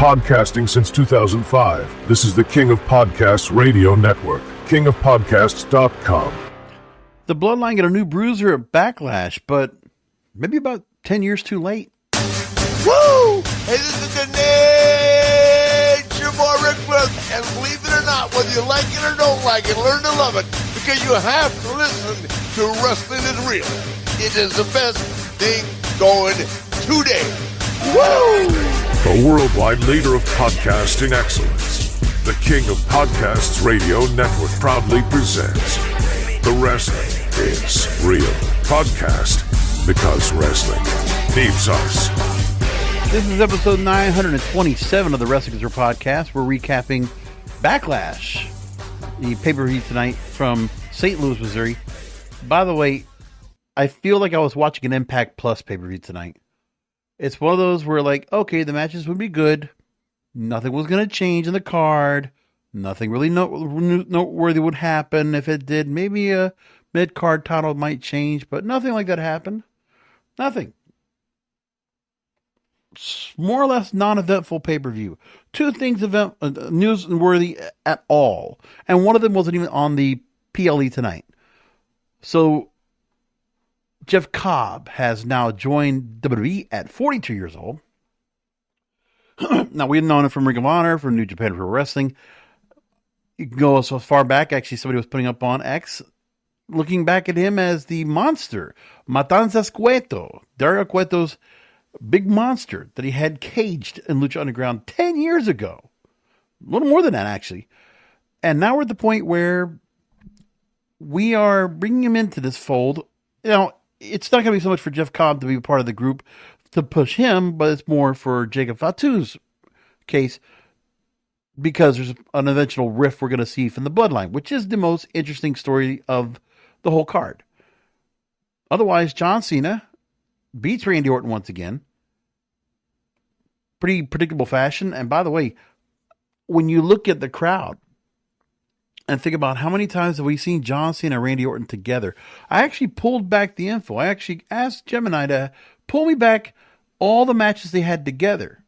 podcasting since 2005. This is the King of Podcasts Radio Network, kingofpodcasts.com. The Bloodline got a new Bruiser at Backlash, but maybe about 10 years too late. Woo! Hey, this is the Nature Boy Ric Flair, and believe it or not, whether you like it or don't like it, learn to love it, because you have to listen to Wrestling is Real. It is the best thing going today. Woo! The worldwide leader of podcasting excellence, the King of Podcasts Radio Network proudly presents The Wrestling is Real podcast, because wrestling needs us. This is episode 927 of the Wrestling is Real podcast. We're recapping Backlash, the pay-per-view tonight from St. Louis, Missouri. By the way, I feel like I was watching an Impact Plus pay-per-view tonight. It's one of those where, like, okay, the matches would be good. Nothing was going to change in the card. Nothing really noteworthy would happen. If it did, maybe a mid-card title might change, but nothing like that happened. Nothing. More or less non-eventful pay-per-view. Two things newsworthy at all. And one of them wasn't even on the PLE tonight. So, Jeff Cobb has now joined WWE at 42 years old. Now, we've known him from Ring of Honor, from New Japan Pro Wrestling. You can go so far back, actually, somebody was putting up on X, looking back at him as the monster, Matanzas Cueto, Dario Cueto's big monster that he had caged in Lucha Underground 10 years ago. A little more than that, actually. And now we're at the point where we are bringing him into this fold. You know, it's not going to be so much for Jeff Cobb to be a part of the group to push him, but it's more for Jacob Fatu's case because there's an eventual rift we're going to see from the Bloodline, which is the most interesting story of the whole card. Otherwise, John Cena beats Randy Orton once again. Pretty predictable fashion. And by the way, when you look at the crowd and think about how many times have we seen John Cena and Randy Orton together, I actually pulled back the info. I actually asked Gemini to pull me back all the matches they had together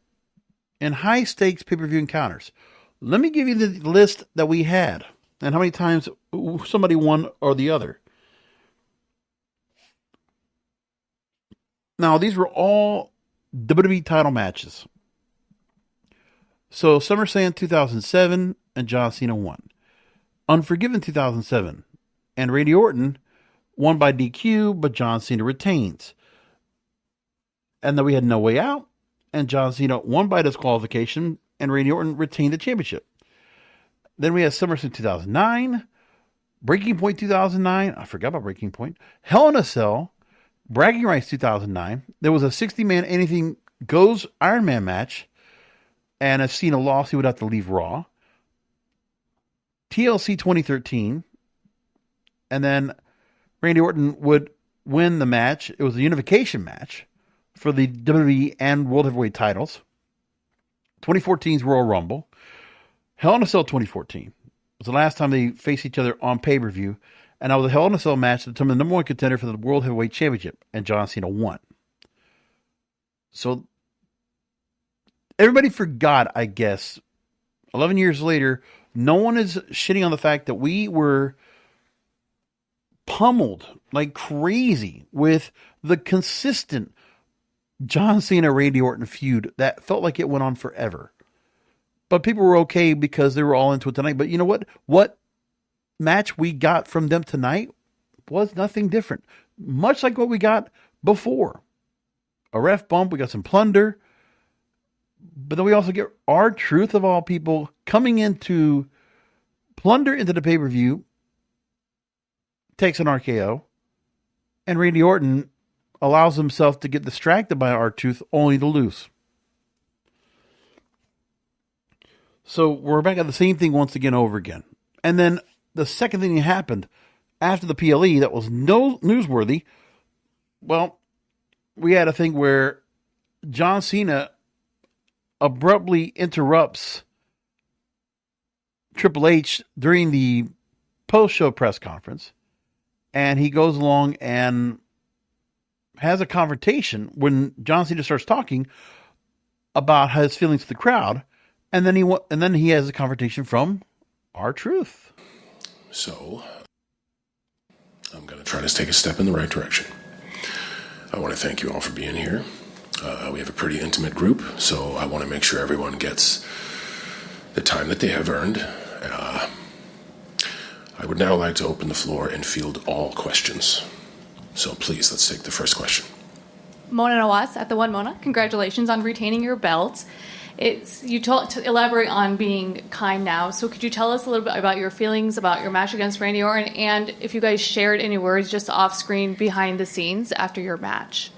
in high-stakes pay-per-view encounters. Let me give you the list that we had and how many times somebody won or the other. Now, these were all WWE title matches. So, SummerSlam 2007, and John Cena won. Unforgiven 2007, and Randy Orton won by DQ, but John Cena retains. And then we had No Way Out, and John Cena won by disqualification, and Randy Orton retained the championship. Then we had SummerSlam 2009, Breaking Point 2009, I forgot about Breaking Point, Hell in a Cell, Bragging Rights 2009. There was a 60-man anything goes Iron Man match. And if Cena lost, he would have to leave Raw. TLC 2013. And then Randy Orton would win the match. It was a unification match for the WWE and World Heavyweight titles. 2014's Royal Rumble. Hell in a Cell 2014. It was the last time they faced each other on pay-per-view. And that was a Hell in a Cell match that determined the number one contender for the World Heavyweight Championship. And John Cena won. So, everybody forgot, I guess, 11 years later, no one is shitting on the fact that we were pummeled like crazy with the consistent John Cena-Randy Orton feud that felt like it went on forever. But people were okay because they were all into it tonight. But you know what? What match we got from them tonight was nothing different. Much like what we got before. A ref bump, we got some plunder. But then we also get R-Truth of all people coming into plunder into the pay-per-view, takes an RKO, and Randy Orton allows himself to get distracted by R-Truth only to lose. So we're back at the same thing once again over again. And then the second thing that happened after the PLE that was no newsworthy, well, we had a thing where John Cena abruptly interrupts Triple H during the post-show press conference, and he goes along and has a confrontation when John Cena starts talking about his feelings to the crowd, and then he has a confrontation from R-Truth. So, I'm going to try to take a step in the right direction. I want to thank you all for being here. We have a pretty intimate group, so I want to make sure everyone gets the time that they have earned. I would now like to open the floor and field all questions. So please, let's take the first question. Mona Nawaz at the One Mona. Congratulations on retaining your belt. To elaborate on being kind now. So could you tell us a little bit about your feelings about your match against Randy Orton, and if you guys shared any words just off screen behind the scenes after your match?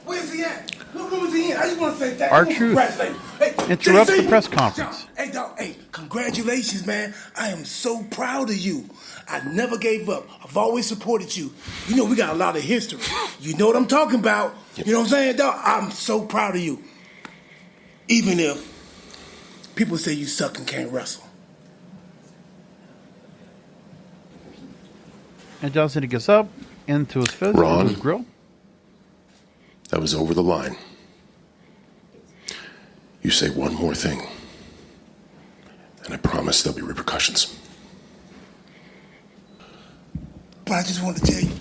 Where's he at? Where was he in? I just want to say thank R-Truth interrupts the press conference. Hey, dog, hey, congratulations, man. I am so proud of you. I never gave up. I've always supported you. You know, we got a lot of history. You know what I'm talking about. You know what I'm saying, dog? I'm so proud of you. Even if people say you suck and can't wrestle. And John Cena gets up into his fist, Ron, into his grill. That was over the line. You say one more thing, and I promise there'll be repercussions. But I just want to tell you.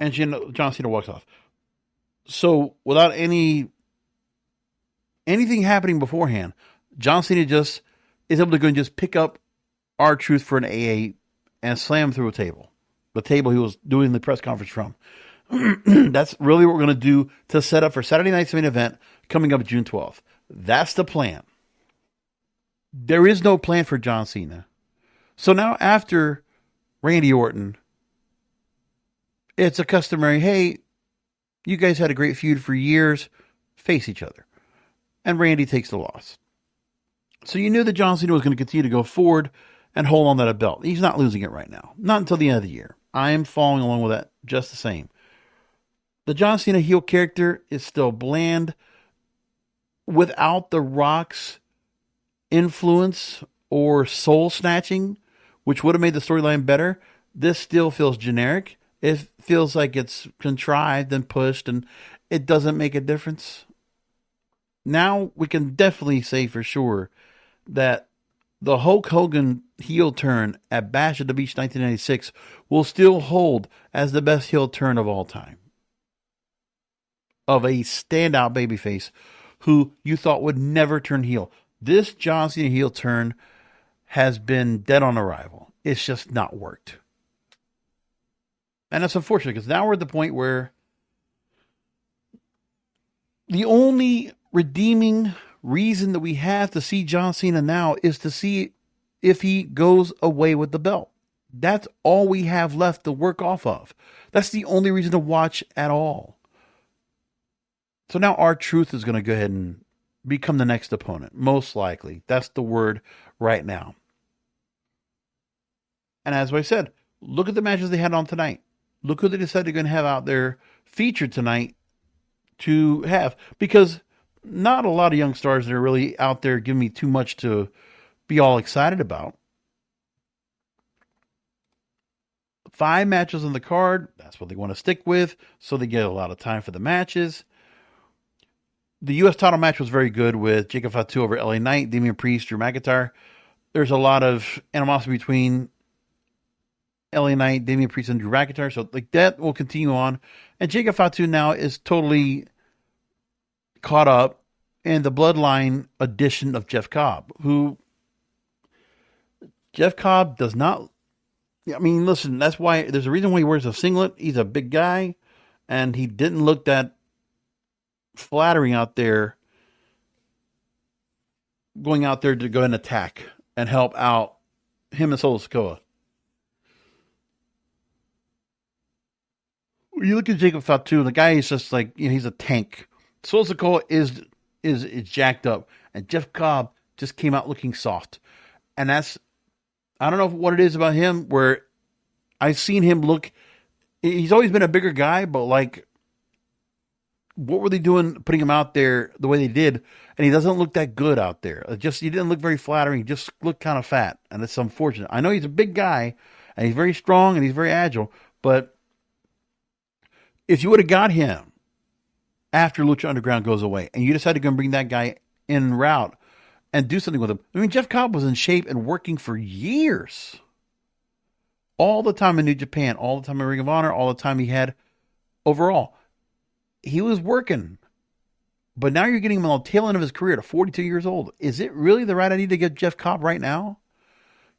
And John Cena walks off. So without anything happening beforehand, John Cena just is able to go and just pick up R-Truth for an AA and slam through a table. The table he was doing the press conference from. That's really what we're going to do to set up for Saturday night's main event coming up June 12th. That's the plan. There is no plan for John Cena. So now after Randy Orton, it's a customary, hey, you guys had a great feud for years, face each other. And Randy takes the loss. So you knew that John Cena was going to continue to go forward and hold on to that belt. He's not losing it right now. Not until the end of the year. I am following along with that just the same. The John Cena heel character is still bland. Without The Rock's influence or soul snatching, which would have made the storyline better, this still feels generic. It feels like it's contrived and pushed, and it doesn't make a difference. Now we can definitely say for sure that the Hulk Hogan heel turn at Bash at the Beach 1996 will still hold as the best heel turn of all time. Of a standout babyface who you thought would never turn heel. This John Cena heel turn has been dead on arrival. It's just not worked. And that's unfortunate because now we're at the point where the only redeeming reason that we have to see John Cena now is to see if he goes away with the belt. That's all we have left to work off of. That's the only reason to watch at all. So now R-Truth is going to go ahead and become the next opponent. Most likely. That's the word right now. And as I said, look at the matches they had on tonight. Look who they decided they're going to have out there featured tonight to have. Because not a lot of young stars that are really out there giving me too much to be all excited about. 5 matches on the card. That's what they want to stick with. So they get a lot of time for the matches. The U.S. title match was very good with Jacob Fatu over LA Knight, Damian Priest, Drew McIntyre. There's a lot of animosity between LA Knight, Damian Priest, and Drew McIntyre. So like that will continue on. And Jacob Fatu now is totally caught up in the Bloodline edition of Jeff Cobb, who Jeff Cobb does not. I mean, listen, that's why there's a reason why he wears a singlet. He's a big guy, and he didn't look that flattering out there, going out there to go and attack and help out him and Solo Sikoa. You look at Jacob Fatu, the guy is just like, you know, he's a tank. Solo Sikoa is jacked up, and Jeff Cobb just came out looking soft. And that's, I don't know what it is about him where I've seen him look, he's always been a bigger guy, but like what were they doing putting him out there the way they did? And he doesn't look that good out there. He didn't look very flattering. He just looked kind of fat, and it's unfortunate. I know he's a big guy, and he's very strong, and he's very agile, but if you would have got him after Lucha Underground goes away, and you decided to go and bring that guy en route and do something with him. I mean, Jeff Cobb was in shape and working for years. All the time in New Japan, all the time in Ring of Honor, all the time he had overall. He was working. But now you're getting him on the tail end of his career at 42 years old. Is it really the right idea to get Jeff Cobb right now?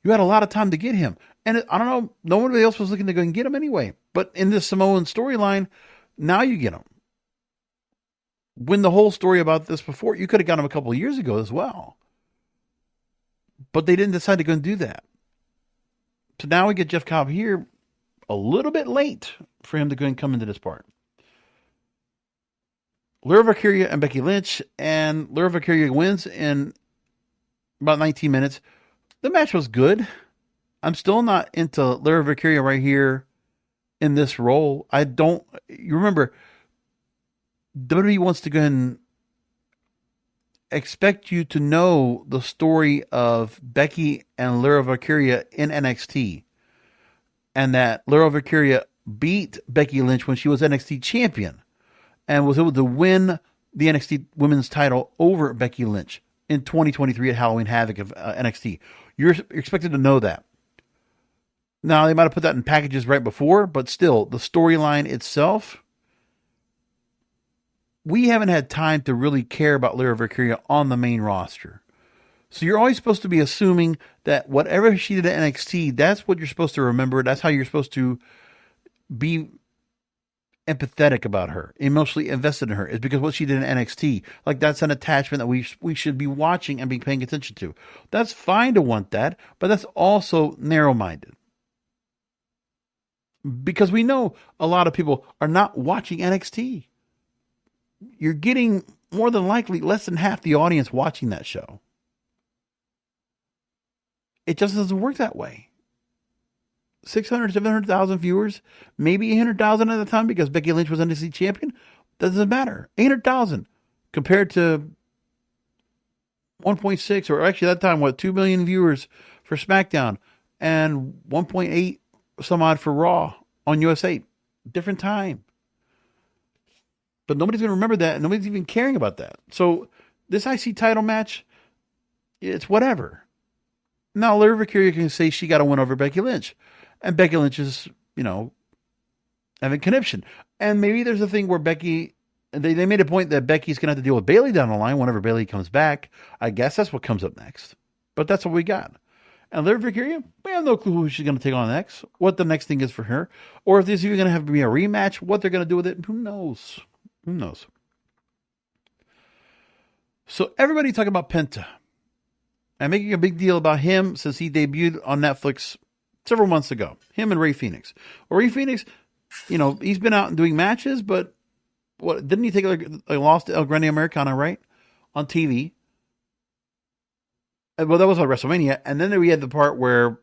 You had a lot of time to get him. And I don't know, nobody else was looking to go and get him anyway. But in this Samoan storyline, now you get him. When the whole story about this before, you could have got him a couple of years ago as well. But they didn't decide to go and do that. So now we get Jeff Cobb here a little bit late for him to go and come into this part. Lyra Valkyria and Becky Lynch, and Lyra Valkyria wins in about 19 minutes. The match was good. I'm still not into Lyra Valkyria right here in this role. You remember, WWE wants to go and expect you to know the story of Becky and Lyra Valkyria in NXT. And that Lyra Valkyria beat Becky Lynch when she was NXT champion and was able to win the NXT women's title over Becky Lynch in 2023 at Halloween Havoc of NXT. You're expected to know that. Now, they might have put that in packages right before, but still, the storyline itself, we haven't had time to really care about Lyra Valkyria on the main roster. So you're always supposed to be assuming that whatever she did at NXT, that's what you're supposed to remember. That's how you're supposed to be empathetic about her, emotionally invested in her, is because what she did in NXT. Like, that's an attachment that we should be watching and be paying attention to. That's fine to want that, but that's also narrow-minded. Because we know a lot of people are not watching NXT. You're getting, more than likely, less than half the audience watching that show. It just doesn't work that way. 600, 700,000 viewers, maybe 800,000 at the time because Becky Lynch was NXT champion. Doesn't matter. 800,000 compared to 1.6, or actually at that time, 2 million viewers for SmackDown and 1.8 some odd for Raw on USA. Different time. But nobody's going to remember that, and nobody's even caring about that. So this IC title match, it's whatever. Now, Lyra Valkyria can say she got to win over Becky Lynch. And Becky Lynch is, having conniption. And maybe there's a thing where Becky, they made a point that Becky's going to have to deal with Bayley down the line whenever Bayley comes back. I guess that's what comes up next. But that's what we got. And Lyra Valkyria, we have no clue who she's going to take on next, what the next thing is for her, or if there's even going to have to be a rematch, what they're going to do with it. Who knows? Who knows? So everybody talking about Penta and making a big deal about him since he debuted on Netflix several months ago. Him and Rey Fenix. Well, Rey Fenix, he's been out and doing matches, but didn't he take a loss to El Grande Americano, right? On TV. Well, that was on WrestleMania. And then we had the part where,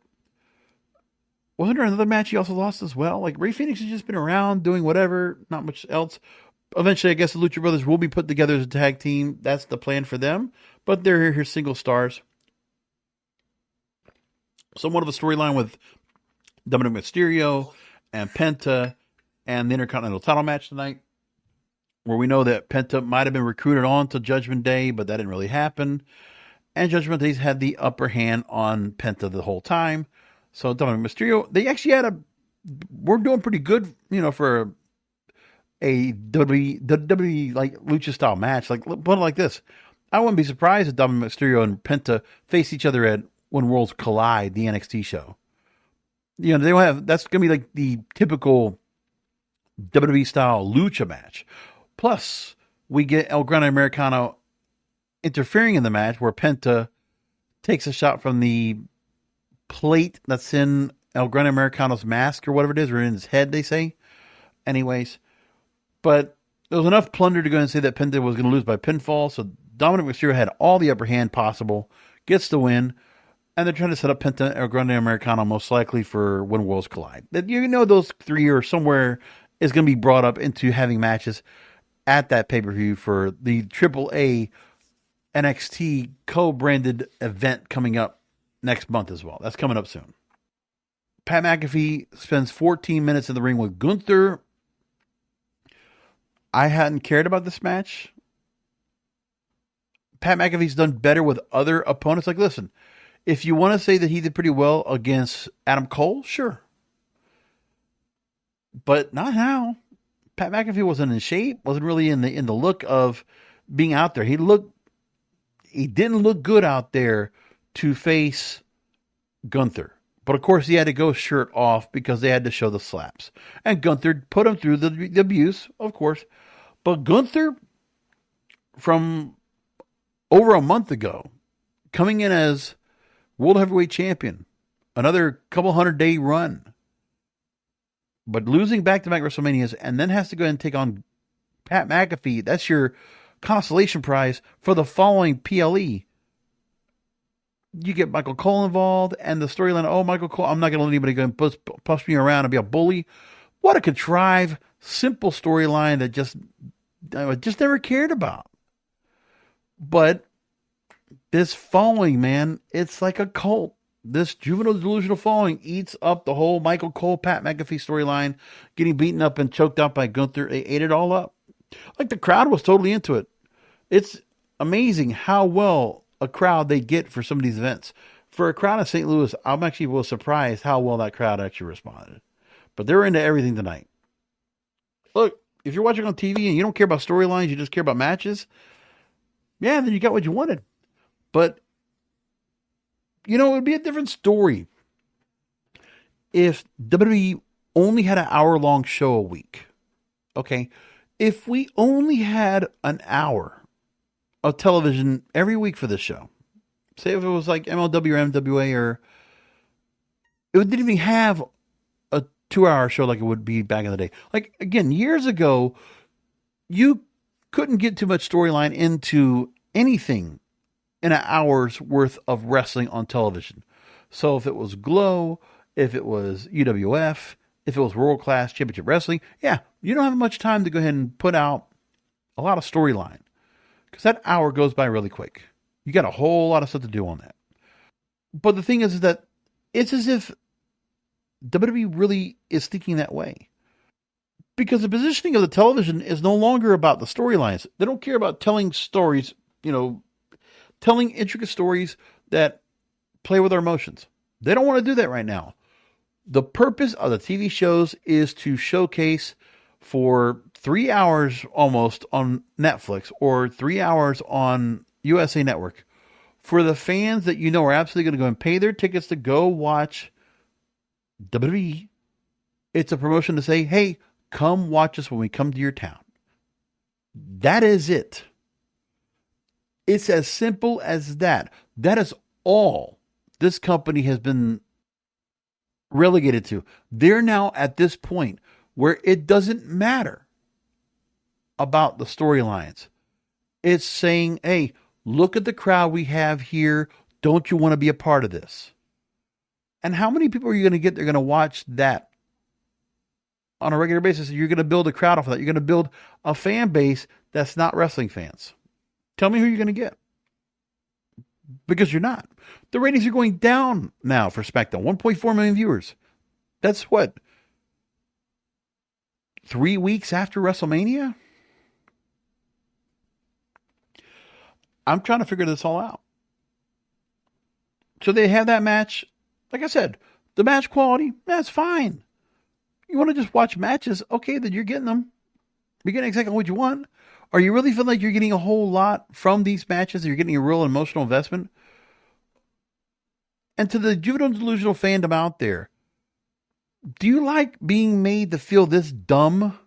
wasn't there another match he also lost as well? Like, Rey Fenix has just been around doing whatever, not much else. Eventually, I guess the Lucha Brothers will be put together as a tag team. That's the plan for them. But they're here single stars. Somewhat of a storyline with Dominic Mysterio and Penta and the Intercontinental title match tonight, where we know that Penta might have been recruited on to Judgment Day, but that didn't really happen. And Judgment Day's had the upper hand on Penta the whole time. So Dominic Mysterio, they actually we're doing pretty good, for a WWE like lucha style match. Like, put it like this. I wouldn't be surprised if Dominic Mysterio and Penta face each other at When Worlds Collide, the NXT show. They don't have, that's going to be like the typical WWE style lucha match. Plus, we get El Grande Americano interfering in the match where Penta takes a shot from the plate that's in El Grande Americano's mask or whatever it is, or in his head, they say. Anyways, but there was enough plunder to go and say that Penta was going to lose by pinfall, so Dominic Mysterio had all the upper hand possible, gets the win, and they're trying to set up Penta and El Grande Americano most likely for When Worlds Collide. That those three or somewhere is going to be brought up into having matches. at that pay-per-view for the AAA NXT co-branded event coming up next month as well. That's coming up soon. Pat McAfee spends 14 minutes in the ring with Gunther. I hadn't cared about this match. Pat McAfee's done better with other opponents. Like, listen, if you want to say that he did pretty well against Adam Cole, sure. But not now. Pat McAfee wasn't in shape, wasn't really in the look of being out there. He didn't look good out there to face Gunther. But of course, he had to go shirt off because they had to show the slaps. And Gunther put him through the abuse, of course. But Gunther, from over a month ago, coming in as World Heavyweight Champion, another couple 100-day run, but losing back-to-back WrestleManias, and then has to go ahead and take on Pat McAfee. That's your consolation prize for the following PLE. You get Michael Cole involved, and the storyline, oh, Michael Cole, I'm not going to let anybody go and push me around and be a bully. What a contrived, simple storyline that I just never cared about. But this following, man, it's like a cult. This juvenile delusional following eats up the whole Michael Cole, Pat McAfee storyline, getting beaten up and choked out by Gunther. They ate it all up. Like, the crowd was totally into it. It's amazing how well a crowd they get for some of these events. For a crowd in St. Louis, I'm actually was surprised how well that crowd actually responded. But they're into everything tonight. Look, if you're watching on TV and you don't care about storylines, you just care about matches, yeah, then you got what you wanted. But, it would be a different story if WWE only had an hour-long show a week. Okay? If we only had an hour of television every week for this show, say if it was like MLW or MWA, or it didn't even have a 2-hour show like it would be back in the day. Like, again, years ago, you couldn't get too much storyline into anything in an hour's worth of wrestling on television. So if it was Glow, if it was UWF, if it was World Class Championship Wrestling, yeah, you don't have much time to go ahead and put out a lot of storyline, because that hour goes by really quick. You got a whole lot of stuff to do on that. But the thing is that it's as if WWE really is thinking that way, because the positioning of the television is no longer about the storylines. They don't care about telling stories, telling intricate stories that play with our emotions. They don't want to do that right now. The purpose of the TV shows is to showcase for 3 hours almost on Netflix or 3 hours on USA Network for the fans that are absolutely going to go and pay their tickets to go watch WWE. It's a promotion to say, hey, come watch us when we come to your town. That is it. It's as simple as that. That is all this company has been relegated to. They're now at this point where it doesn't matter about the storylines. It's saying, hey, look at the crowd we have here. Don't you want to be a part of this? And how many people are you going to get that are going to watch that on a regular basis? You're going to build a crowd off of that. You're going to build a fan base that's not wrestling fans. Tell me who you're going to get. Because you're not. The ratings are going down now for SmackDown. 1.4 million viewers. That's what? 3 weeks after WrestleMania? I'm trying to figure this all out. So they have that match. Like I said, the match quality, that's fine. You want to just watch matches? Okay, then you're getting them. You're getting exactly what you want. Are you really feeling like you're getting a whole lot from these matches? You're getting a real emotional investment? And to the juvenile delusional fandom out there, do you like being made to feel this dumb?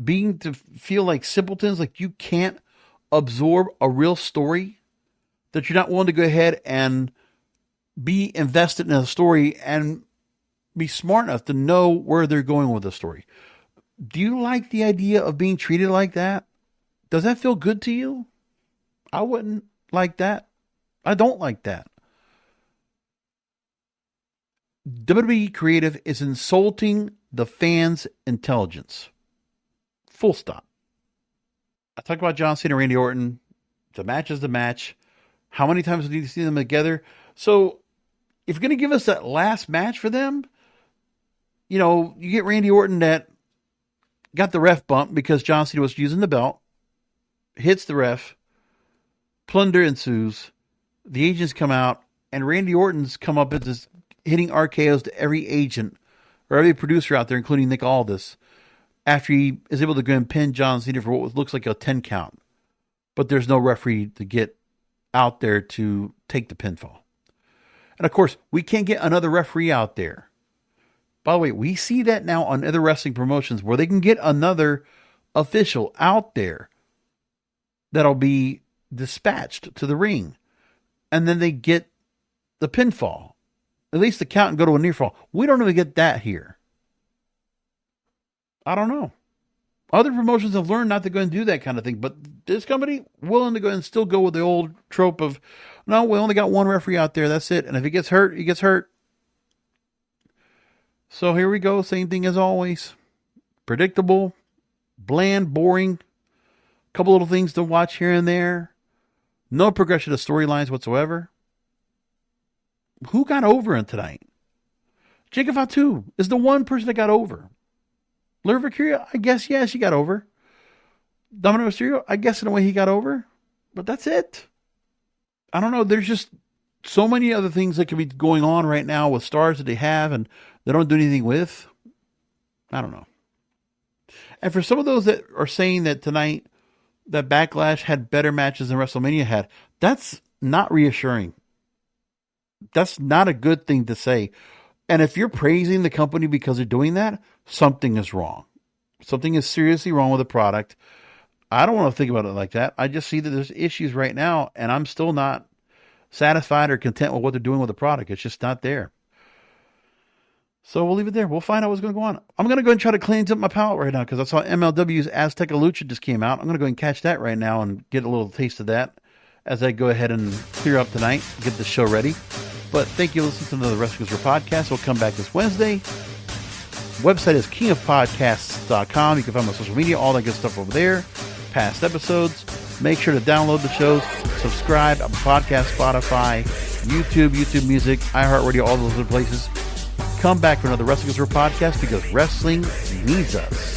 Being to feel like simpletons, like you can't absorb a real story? That you're not willing to go ahead and be invested in a story and be smart enough to know where they're going with the story? Do you like the idea of being treated like that? Does that feel good to you? I wouldn't like that. I don't like that. WWE Creative is insulting the fans' intelligence. Full stop. I talk about John Cena and Randy Orton. The match is the match. How many times do you need to see them together? So, if you're going to give us that last match for them, you get Randy Orton that got the ref bump because John Cena was using the belt, hits the ref, plunder ensues, the agents come out, and Randy Orton's come up as hitting RKOs to every agent or every producer out there, including Nick Aldis, after he is able to go and pin John Cena for what looks like a 10 count. But there's no referee to get out there to take the pinfall. And of course, we can't get another referee out there. By the way, we see that now on other wrestling promotions where they can get another official out there that'll be dispatched to the ring. And then they get the pinfall. At least the count and go to a near fall. We don't even get that here. I don't know. Other promotions have learned not to go and do that kind of thing. But this company, willing to go and still go with the old trope of, no, we only got one referee out there. That's it. And if he gets hurt, he gets hurt. So here we go. Same thing as always. Predictable, bland, boring. Couple little things to watch here and there. No progression of storylines whatsoever. Who got over in tonight? Jacob Fatu is the one person that got over. Lyra Valkyria, I guess, yeah, she got over. Dominic Mysterio, I guess in a way he got over. But that's it. I don't know. There's just so many other things that could be going on right now with stars that they have and they don't do anything with. I don't know. And for some of those that are saying that tonight that Backlash had better matches than WrestleMania had, that's not reassuring. That's not a good thing to say. And if you're praising the company because they're doing that, something is wrong. Something is seriously wrong with the product. I don't want to think about it like that. I just see that there's issues right now, and I'm still not satisfied or content with what they're doing with the product. It's just not there. So we'll leave it there. We'll find out what's going to go on. I'm going to go and try to clean up my palate right now because I saw MLW's Azteca Lucha just came out. I'm going to go and catch that right now and get a little taste of that as I go ahead and clear up tonight, get the show ready. But thank you for listening to the Wrestling Whisperer podcast. We'll come back this Wednesday. Website is kingofpodcasts.com. You can find my social media, all that good stuff over there. Past episodes. Make sure to download the shows. Subscribe. Apple Podcast, Spotify, YouTube Music, iHeartRadio, all those other places. Come back for another Wrestling Whisperer podcast because wrestling needs us.